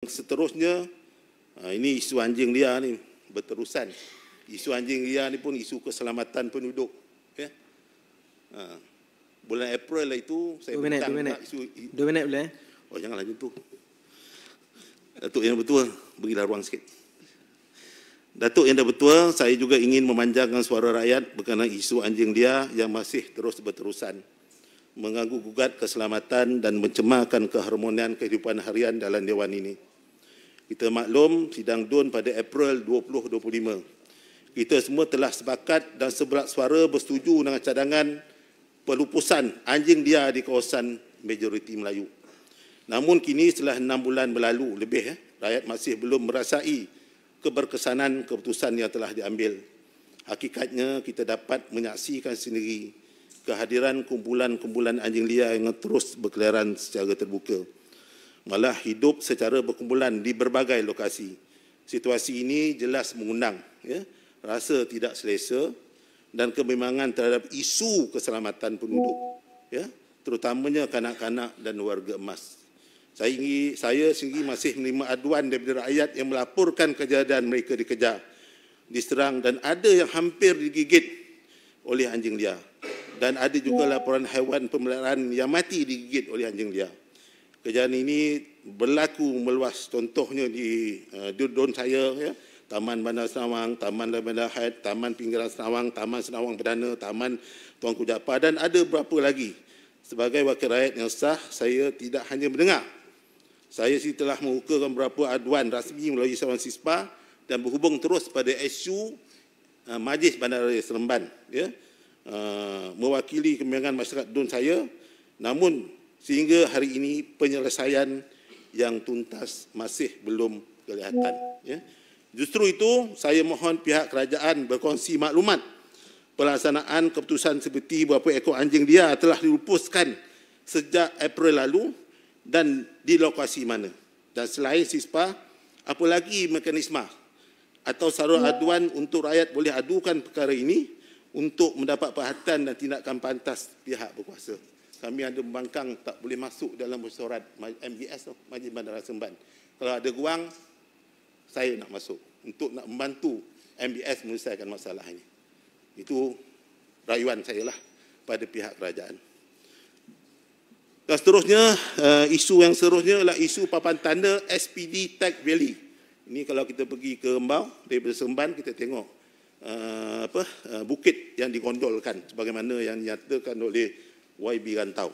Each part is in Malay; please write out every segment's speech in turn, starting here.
Seterusnya, ini isu anjing liar ni berterusan. Isu anjing liar ni pun isu keselamatan penduduk. Okay? Bulan April lah itu saya bintang isu. 2 minit boleh? Oh, janganlah macam tu. Datuk yang betul, berilah ruang sikit. Datuk yang dah betul, saya juga ingin memanjangkan suara rakyat berkenaan isu anjing liar yang masih terus berterusan, mengganggu gugat keselamatan dan mencemarkan keharmonian kehidupan harian dalam Dewan ini. Kita maklum sidang DUN pada April 2025. Kita semua telah sepakat dan seberat suara bersetuju dengan cadangan pelupusan anjing liar di kawasan majoriti Melayu. Namun kini setelah 6 bulan berlalu lebih, rakyat masih belum merasai keberkesanan keputusan yang telah diambil. Hakikatnya kita dapat menyaksikan sendiri kehadiran kumpulan-kumpulan anjing liar yang terus berkeliaran secara terbuka, malah hidup secara berkumpulan di berbagai lokasi. Situasi ini jelas mengundang rasa tidak selesa dan kebimbangan terhadap isu keselamatan penduduk, terutamanya kanak-kanak dan warga emas. Saya sendiri masih menerima aduan daripada rakyat yang melaporkan kejadian mereka dikejar, diserang dan ada yang hampir digigit oleh anjing liar. Dan ada juga laporan haiwan pemeliharaan yang mati digigit oleh anjing liar. Kejadian ini berlaku meluas, contohnya di DUN saya, Taman Bandar Senawang, Taman Bandar Haid, Taman Pinggiran Senawang, Taman Senawang Perdana, Taman Tuanku Japar dan ada beberapa lagi. Sebagai wakil rakyat yang sah, saya tidak hanya mendengar. Saya telah mengukakan beberapa aduan rasmi melalui saluran SISPA dan berhubung terus pada SU Majlis Bandaraya Seremban, mewakili kebimbangan masyarakat DUN saya. Namun sehingga hari ini penyelesaian yang tuntas masih belum kelihatan. Justru itu saya mohon pihak kerajaan berkongsi maklumat pelaksanaan keputusan seperti berapa ekor anjing liar telah dilupuskan sejak April lalu dan di lokasi mana. Dan selain SISPA, apa lagi mekanisme atau saluran aduan untuk rakyat boleh adukan perkara ini untuk mendapat perhatian dan tindakan pantas pihak berkuasa. Kami ada membangkang tak boleh masuk dalam mesyuarat MBS, Majlis Bandaraya Seremban. Kalau ada ruang, saya nak masuk untuk nak membantu MBS menyelesaikan masalah ini. Itu rayuan saya lah pada pihak kerajaan. Dan seterusnya, isu yang seterusnya adalah isu papan tanda SPD Tag Valley. Ini kalau kita pergi ke Rembau, daripada Seremban, kita tengok bukit yang digondolkan sebagaimana yang dinyatakan oleh YB Rantau.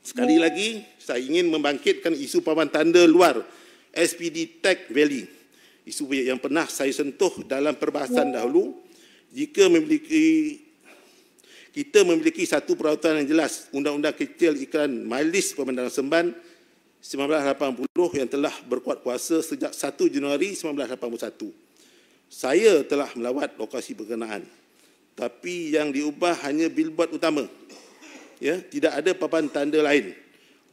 Sekali lagi, saya ingin membangkitkan isu papan tanda luar SPD Tag Valley. Isu yang pernah saya sentuh dalam perbahasan dahulu. Jika kita memiliki satu peraturan yang jelas, Undang-Undang Kecil Iklan Majlis Pembandaran Seremban 1980 yang telah berkuat kuasa sejak 1 Januari 1981. Saya telah melawat lokasi berkenaan, tapi yang diubah hanya billboard utama. Tidak ada papan tanda lain.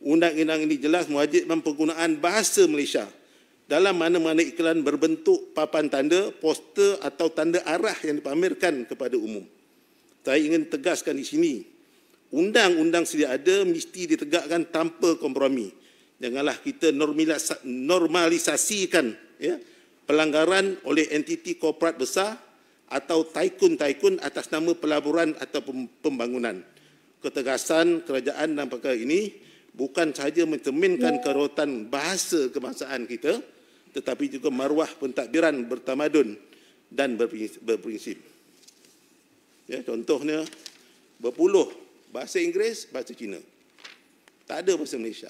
Undang-undang ini jelas mewajibkan penggunaan bahasa Malaysia dalam mana-mana iklan berbentuk papan tanda, poster atau tanda arah yang dipamerkan kepada umum. Saya ingin tegaskan di sini, undang-undang sedia ada mesti ditegakkan tanpa kompromi. Janganlah kita normalisasikan pelanggaran oleh entiti korporat besar atau taikun-taikun atas nama pelaburan atau pembangunan. Ketegasan kerajaan dalam perkara ini bukan sahaja mencerminkan kerotan bahasa kebangsaan kita, tetapi juga maruah pentadbiran bertamadun dan berprinsip. Contohnya, berpuluh bahasa Inggeris, bahasa Cina. Tak ada bahasa Malaysia.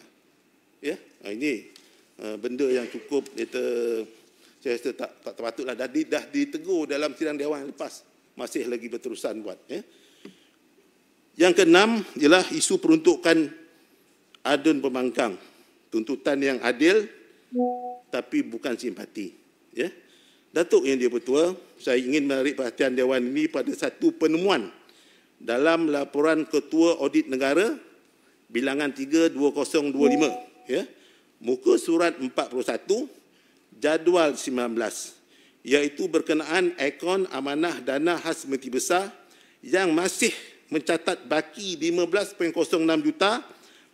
Ini benda yang cukup saya rasa tak terpatutlah. Dah ditegur dalam sidang Dewan yang lepas. Masih lagi berterusan buat. Yang keenam ialah isu peruntukan adun pembangkang. Tuntutan yang adil tapi bukan simpati. Datuk Yang Dipertua, saya ingin menarik perhatian Dewan ini pada satu penemuan dalam laporan Ketua Audit Negara bilangan 3/2025, muka surat 41, jadual 19, iaitu berkenaan akaun amanah dana khas Menteri Besar yang masih mencatat baki 15.06 juta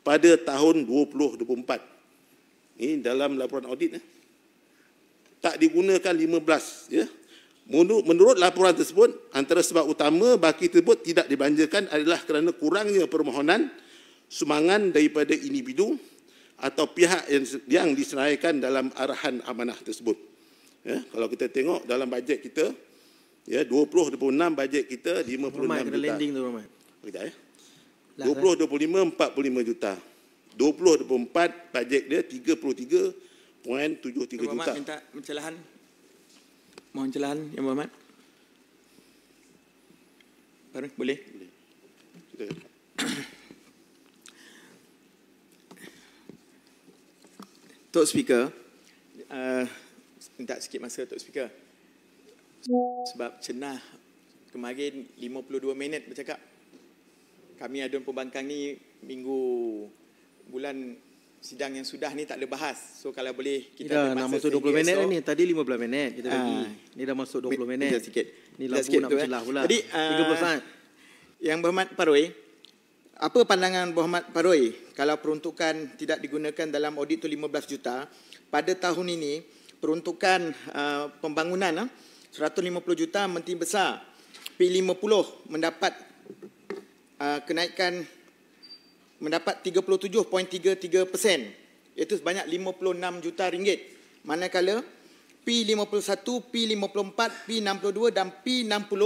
pada tahun 2024. Ini dalam laporan audit. Tak digunakan 15. Ya. Menurut laporan tersebut, antara sebab utama baki tersebut tidak dibelanjakan adalah kerana kurangnya permohonan sumbangan daripada individu atau pihak yang disenaraikan dalam arahan amanah tersebut. Ya, kalau kita tengok dalam bajet kita, ya 2026 bajet kita 56 juta. Landing tu, Rahmat. Sekejap ya. 2025 45 juta. 2024 bajet dia 33.73 juta. Minta pencerahan. Mohon pencerahan Yang Berhormat. Baru boleh. Tok Speaker, minta sikit masa Tok Speaker. Sebab cenah kemarin 52 minit bercakap. Kami adun pembangkang ni bulan sidang yang sudah ni tak ada bahas. So kalau boleh kita dah masuk 20 minit ni. Tadi 15 minit kita bagi. Ni dah masuk 20 minit. Sikit. Ni lagu nak bercelah pula. Jadi 30 saat. Yang Berhormat Paroi, apa pandangan Berhormat Paroi kalau peruntukan tidak digunakan dalam audit tu 15 juta, pada tahun ini peruntukan pembangunan 150 juta Menteri Besar, P50 mendapat kenaikan mendapat 37.33%, iaitu sebanyak 56 juta ringgit. Manakala P51, P54, P62 dan P60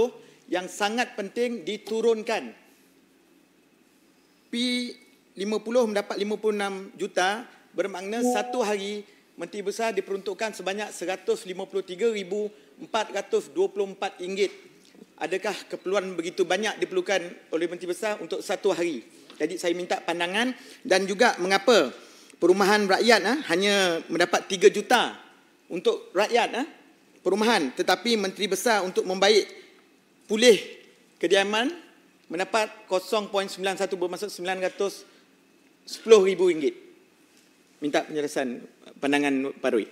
yang sangat penting diturunkan. P50 mendapat 56 juta, bermakna satu hari Menteri Besar diperuntukkan sebanyak RM153,424. Adakah keperluan begitu banyak diperlukan oleh Menteri Besar untuk satu hari? Jadi saya minta pandangan, dan juga mengapa perumahan rakyat hanya mendapat 3 juta untuk rakyat perumahan, tetapi Menteri Besar untuk membaik pulih kediaman mendapat 0.91, bermaksud RM910,000. Minta penjelasan pandangan Paroi.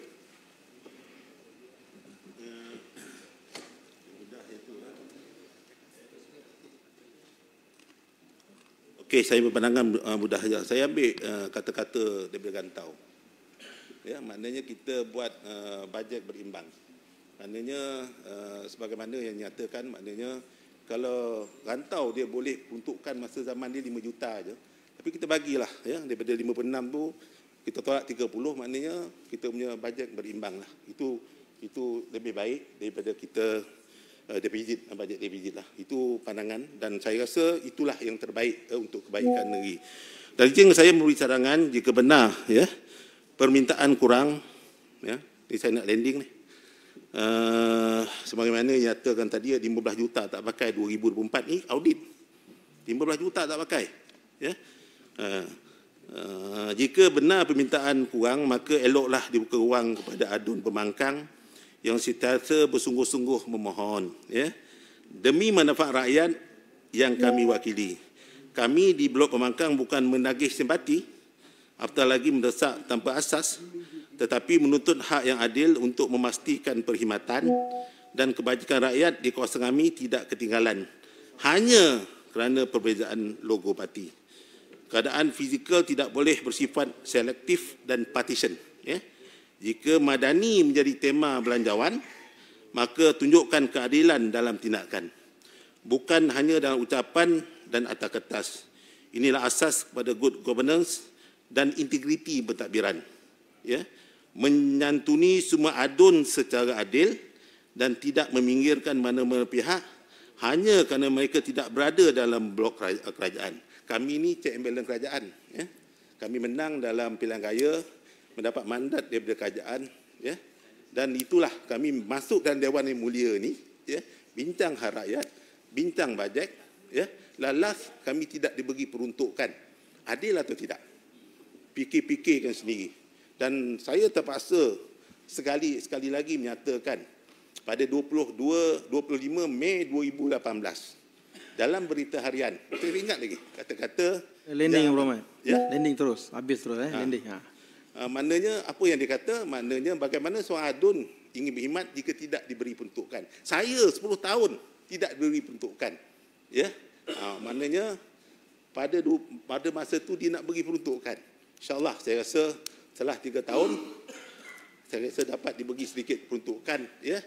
Okey, saya berpandangan mudah saja. Saya ambil kata-kata daripada Gantau. Ya, maknanya kita buat bajet berimbang. Maknanya sebagaimana yang nyatakan, maknanya kalau Gantau dia boleh peruntukkan masa zaman dia 5 juta aja. Tapi kita bagilah ya, daripada 56 tu kita tolak 30, maknanya kita punya bajet berimbang lah. Itu lebih baik daripada kita defisit, bajet defisit lah. Itu pandangan, dan saya rasa itulah yang terbaik untuk kebaikan negeri. Dan jika saya memberi cadangan, jika benar ya permintaan kurang, ya, ini saya nak landing ni. Sebagaimana nyatakan tadi 15 juta tak pakai 2024 ni audit. 15 juta tak pakai. Ya. Jika benar permintaan kurang, maka eloklah dibuka ruang kepada adun pembangkang yang sentiasa bersungguh-sungguh memohon, ya, demi manfaat rakyat yang kami wakili. Kami di Blok Pembangkang bukan menagih simpati, apatah lagi mendesak tanpa asas, tetapi menuntut hak yang adil untuk memastikan perkhidmatan dan kebajikan rakyat di kawasan kami tidak ketinggalan hanya kerana perbezaan logo parti. Keadaan fizikal tidak boleh bersifat selektif dan partisan. Ya. Jika madani menjadi tema belanjawan, maka tunjukkan keadilan dalam tindakan, bukan hanya dalam ucapan dan atas kertas. Inilah asas kepada good governance dan integriti pentadbiran. Ya. Menyantuni semua adun secara adil dan tidak meminggirkan mana-mana pihak hanya kerana mereka tidak berada dalam blok kerajaan. Kami ini check and balance kerajaan. Ya. Kami menang dalam pilihan raya, mendapat mandat daripada kerajaan, ya, dan itulah kami masuk dalam Dewan yang Mulia ni, ya, bincang hak rakyat, bincang bajet, ya, lalas kami tidak diberi peruntukan, adil atau tidak, fikir-fikirkan sendiri. Dan saya terpaksa sekali lagi menyatakan pada 25 Mei 2018 dalam berita harian, saya ingat lagi kata-kata landing Rahmat. Ya? Landing terus, habis terus landing. Maknanya apa yang dikata, maknanya bagaimana seorang adun ingin berkhidmat jika tidak diberi peruntukan. Saya 10 tahun tidak diberi peruntukan. Ya. Maknanya pada masa tu dia nak beri peruntukan. InsyaAllah saya rasa setelah 3 tahun saya rasa dapat dibagi sedikit peruntukan ya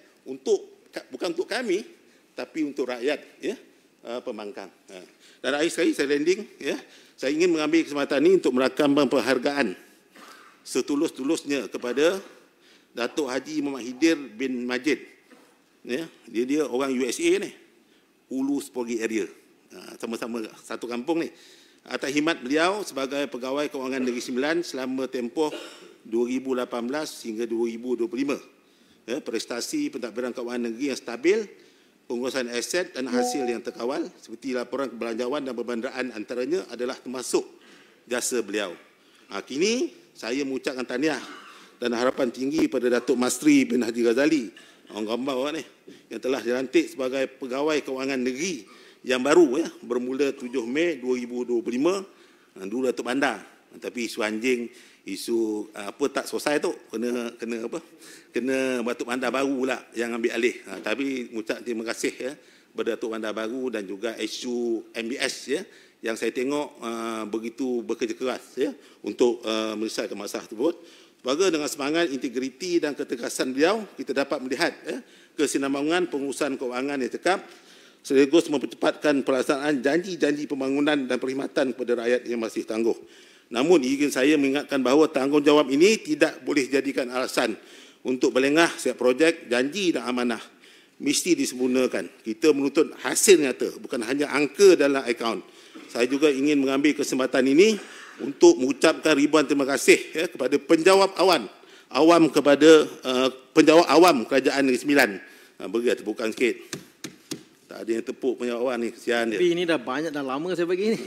bukan untuk kami tapi untuk rakyat ya pembangkang. Dan akhir sekali saya landing ya. Saya ingin mengambil kesempatan ini untuk merakamkan penghargaan setulus-tulusnya kepada Datuk Haji Muhammad Hidir bin Majid. Ya, dia orang USA ni. Ulu Spogi area. Sama-sama satu kampung ni. Atas khidmat beliau sebagai pegawai kewangan Negeri Sembilan selama tempoh 2018 hingga 2025. Ya, prestasi pentadbiran kewangan negeri yang stabil, pengurusan aset dan hasil yang terkawal seperti laporan kebelanjawan dan perbandaraan antaranya adalah termasuk jasa beliau. Kini saya mengucapkan tahniah dan harapan tinggi pada Datuk Masri bin Haji Ghazali, orang gambar orang ni, yang telah dilantik sebagai pegawai kewangan negeri yang baru ya, bermula 7 Mei 2025. Dulu Datuk Bandar, tapi isu anjing, isu apa tak selesai tu, kena Datuk Bandar baru pula yang ambil alih. Tapi mengucap terima kasih ya kepada Datuk Bandar baru dan juga isu MBS ya, yang saya tengok begitu bekerja keras ya untuk menyelesaikan masalah tersebut. Sebagai dengan semangat, integriti dan ketegasan beliau, kita dapat melihat ya, kesinambungan pengurusan kewangan yang cekap sekaligus mempercepatkan pelaksanaan janji-janji pembangunan dan perkhidmatan kepada rakyat yang masih tangguh. Namun ingin saya mengingatkan bahawa tanggungjawab ini tidak boleh dijadikan alasan untuk berlengah setiap projek, janji dan amanah. Mesti disempurnakan. Kita menuntut hasil nyata, bukan hanya angka dalam akaun. Saya juga ingin mengambil kesempatan ini untuk mengucapkan ribuan terima kasih ya, kepada penjawab awam kepada penjawab awam Kerajaan Negeri Sembilan. Beri tepukan sikit. Tak ada yang tepuk penjawab awam ni, kesian dia. Tapi ini dah banyak, dah lama saya bagi ni.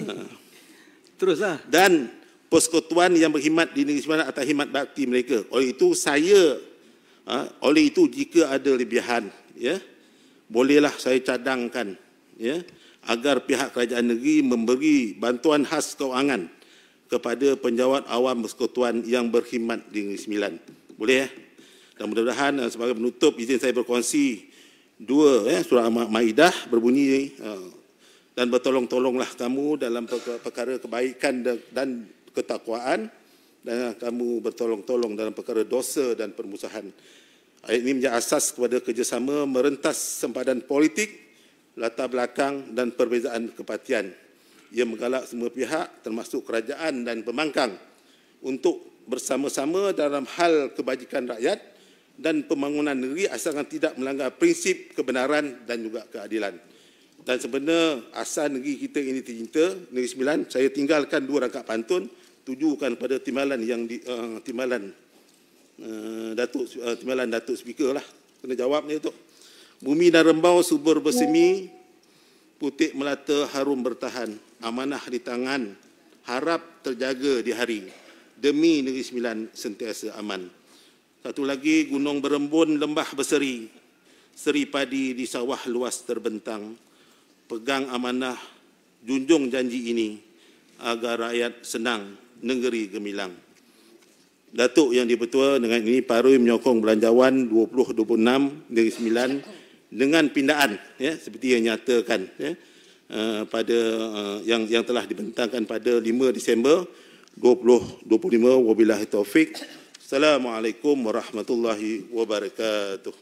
Teruslah. Dan persekutuan yang berkhidmat di Negeri Sembilan atas khidmat bakti mereka. Oleh itu jika ada lebihan ya, bolehlah saya cadangkan ya, agar pihak kerajaan negeri memberi bantuan khas kewangan kepada penjawat awam persekutuan yang berkhidmat di Negeri Sembilan. Boleh ya? Dan mudah-mudahan sebagai penutup, izin saya berkongsi dua ya, surah Al-Maidah berbunyi dan bertolong-tolonglah kamu dalam perkara kebaikan dan ketakwaan, dan kamu bertolong-tolong dalam perkara dosa dan permusuhan. Ayat ini menjadi asas kepada kerjasama merentas sempadan politik, latar belakang dan perbezaan kepartian. Ia menggalak semua pihak termasuk kerajaan dan pembangkang untuk bersama-sama dalam hal kebajikan rakyat dan pembangunan negeri asalkan tidak melanggar prinsip kebenaran dan juga keadilan. Dan sebenarnya asal negeri kita ini tercinta, Negeri Sembilan, saya tinggalkan 2 rakaat pantun tujukan pada timbalan yang timbalan Datuk Speaker lah. Kena jawab ni tu. Bumi dan rembau subur bersemi, putih melata harum bertahan, amanah di tangan, harap terjaga di hari, demi Negeri Sembilan sentiasa aman. Satu lagi, gunung berembun, lembah berseri, seri padi di sawah luas terbentang, pegang amanah, junjung janji ini, agar rakyat senang, negeri gemilang. Datuk yang dipertua, dengan ini Paroi menyokong belanjawan 2026 Negeri Sembilan dengan pindaan ya, seperti yang nyatakan ya, pada yang telah dibentangkan pada 5 Disember 2025. Wabillahi taufik. Assalamualaikum warahmatullahi wabarakatuh.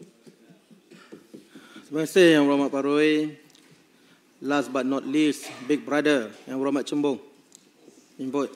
Terima kasih Yang Berhormat Paroi. Last but not least, Big Brother Yang Berhormat Chembong. Input.